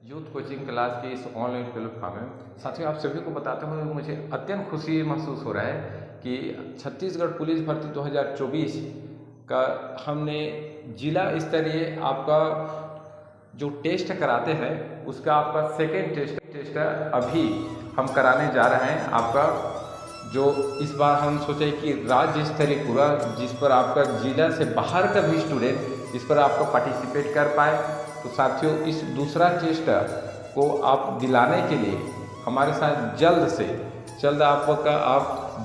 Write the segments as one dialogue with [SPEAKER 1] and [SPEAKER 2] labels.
[SPEAKER 1] Youth coaching class की इस online platform में साथियों आप सभी को बताते हुए मुझे अत्यंत खुशी महसूस हो रहा है कि छत्तीसगढ़ पुलिस भर्ती 2024 का हमने जिला स्तरीय आपका जो टेस्ट कराते हैं उसका आपका सेकेंड टेस्ट अभी हम कराने जा रहे हैं। आपका जो इस बार हम सोचे कि राज्य स्तरीय पूरा जिस पर आपका जिला से बाहर का भी स्टूडेंट इस पर आपका पार्टिसिपेट कर पाए। तो साथियों इस दूसरा टेस्ट को आप दिलाने के लिए हमारे साथ जल्द से जल्द आप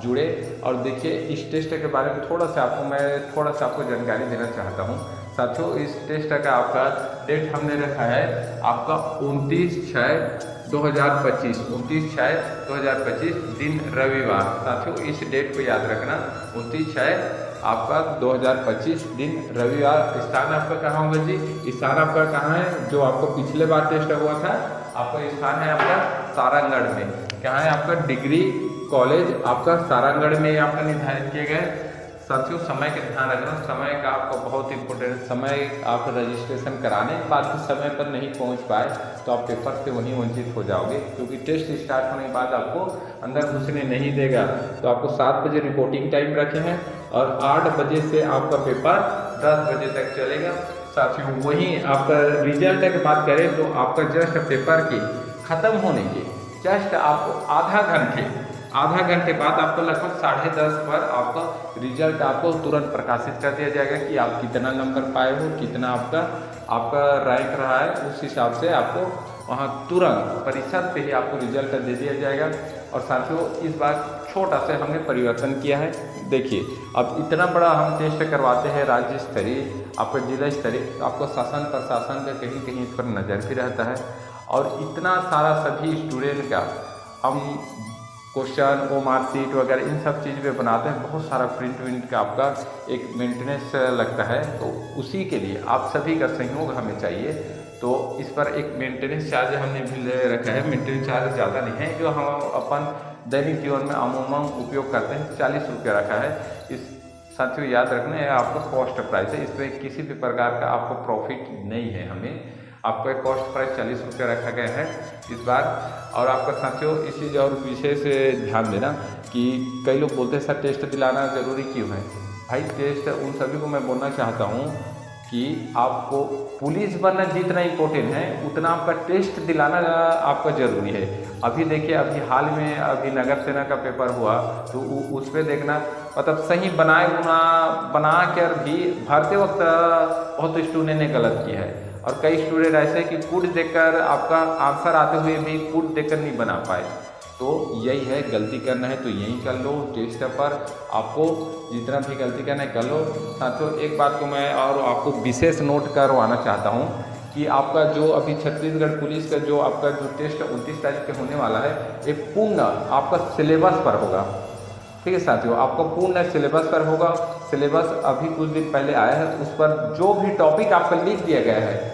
[SPEAKER 1] जुड़े और देखिए इस टेस्ट के बारे में थोड़ा सा आपको जानकारी देना चाहता हूँ। साथियों इस टेस्ट का आपका डेट हमने रखा है आपका 29/6/2025 दिन रविवार। साथियों इस डेट को याद रखना 29/6 आपका 2025 दिन रविवार। स्थान आपका कहाँ होगा जी? स्थान आपका कहाँ है? जो आपको पिछले बार टेस्ट हुआ था आपका स्थान है आपका सारंगगढ़ में। कहाँ है आपका? डिग्री कॉलेज आपका सारंगगढ़ में आपका निर्धारित किए गए। साथियों समय का ध्यान रखना, समय का आपका बहुत इंपॉर्टेंट। समय आप रजिस्ट्रेशन कराने के बाद भी समय पर नहीं पहुंच पाए तो आप पेपर से वहीं वंचित हो जाओगे, क्योंकि टेस्ट स्टार्ट होने के बाद आपको अंदर घुसने नहीं देगा। तो आपको 7 बजे रिपोर्टिंग टाइम रखे हैं और 8 बजे से आपका पेपर 10 बजे तक चलेगा। साथियों वहीं आपका रिजल्ट की बात करें तो आपका जस्ट पेपर की ख़त्म होने के जस्ट आपको आधा घंटे बाद आपको लगभग 10:30 पर आपका रिजल्ट आपको तुरंत प्रकाशित कर दिया जाएगा कि आप कितना नंबर पाए हो, कितना आपका रैंक रहा है। उस हिसाब से आपको वहाँ तुरंत परिषद पे ही आपको रिजल्ट दे दिया जाएगा। और साथियों इस बार छोटा सा हमने परिवर्तन किया है। देखिए अब इतना बड़ा हम टेस्ट करवाते हैं राज्य स्तरीय आपका जिला स्तरीय, आपको शासन प्रशासन का कहीं कहीं इस पर नज़र भी रहता है। और इतना सारा सभी स्टूडेंट का हम क्वेश्चन वो मार्कशीट वगैरह इन सब चीज़ पे बनाते हैं, बहुत सारा प्रिंट का आपका एक मेंटेनेंस लगता है। तो उसी के लिए आप सभी का सहयोग हमें चाहिए। तो इस पर एक मेंटेनेंस चार्ज हमने भी ले रखा है। मेंटेनेंस चार्ज ज़्यादा नहीं है, जो हम अपन दैनिक जीवन में अमूमन उपयोग करते हैं 40 रुपये रखा है। इस साथियों याद रखना है आपका कॉस्ट प्राइस है, इस पर किसी भी प्रकार का आपको प्रॉफिट नहीं है। हमें आपका कॉस्ट प्राइस 40 रुपये रखा गया है इस बार। और आपका साथियों इस चीज़ और विशेष ध्यान देना कि कई लोग बोलते हैं सर टेस्ट दिलाना ज़रूरी क्यों है? भाई टेस्ट उन सभी को मैं बोलना चाहता हूँ कि आपको पुलिस बनना जितना इम्पोर्टेंट है उतना आपका टेस्ट दिलाना आपका ज़रूरी है। अभी देखिए अभी हाल में अभी नगर सेना का पेपर हुआ तो उस पर देखना मतलब सही बना कर भी भरते वक्त बहुत स्टूडेंट ने गलत किया है। और कई स्टूडेंट ऐसे कि कोड देखकर आपका आंसर आते हुए भी कोड देखकर नहीं बना पाए। तो यही है, गलती करना है तो यही कर लो। टेस्ट पर आपको जितना भी गलती करना है कर लो। साथियों एक बात को मैं और आपको विशेष नोट करवाना चाहता हूँ कि आपका जो अभी छत्तीसगढ़ पुलिस का जो आपका जो टेस्ट 29 तारीख के होने वाला है ये पूर्ण आपका सिलेबस पर होगा। ठीक है साथियों, आपका पूर्ण सिलेबस पर होगा। सिलेबस अभी कुछ दिन पहले आया है, उस पर जो भी टॉपिक आपका लिख दिया गया है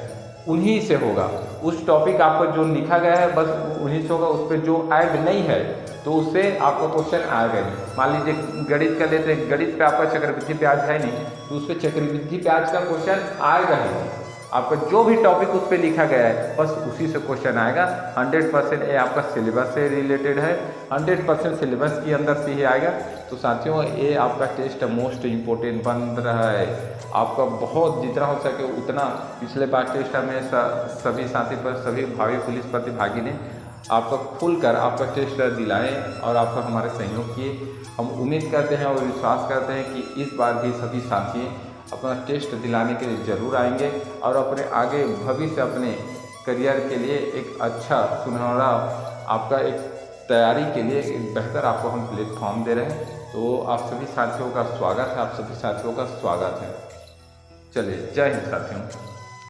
[SPEAKER 1] उन्हीं से होगा। उस टॉपिक आपका जो लिखा गया है बस उन्हीं से होगा। उस पर जो ऐड नहीं है तो उससे आपका क्वेश्चन आएगा नहीं। मान लीजिए गणित का लेते हैं, गणित पे आपका चक्रवृद्धि ब्याज है नहीं तो उस पर चक्रवृद्धि ब्याज का क्वेश्चन आएगा ही। आपका जो भी टॉपिक उस पर लिखा गया है बस उसी से क्वेश्चन आएगा। 100% ये आपका सिलेबस से रिलेटेड है, 100% सिलेबस के अंदर से ही आएगा। तो साथियों ये आपका टेस्ट मोस्ट इम्पोर्टेंट बन रहा है। आपका बहुत जितना हो सके उतना पिछले बार टेस्ट में सभी साथी पर सभी भावी पुलिस प्रतिभागी ने आपका खुलकर आपका टेस्ट दिलाएं और आपका हमारे सहयोग किए। हम उम्मीद करते हैं और विश्वास करते हैं कि इस बार भी सभी साथी अपना टेस्ट दिलाने के लिए ज़रूर आएंगे और अपने आगे भविष्य अपने करियर के लिए एक अच्छा सुनहरा आपका एक तैयारी के लिए एक बेहतर आपको हम प्लेटफॉर्म दे रहे हैं। तो आप सभी साथियों का स्वागत है, आप सभी साथियों का स्वागत है। चलिए जय हिंद साथियों।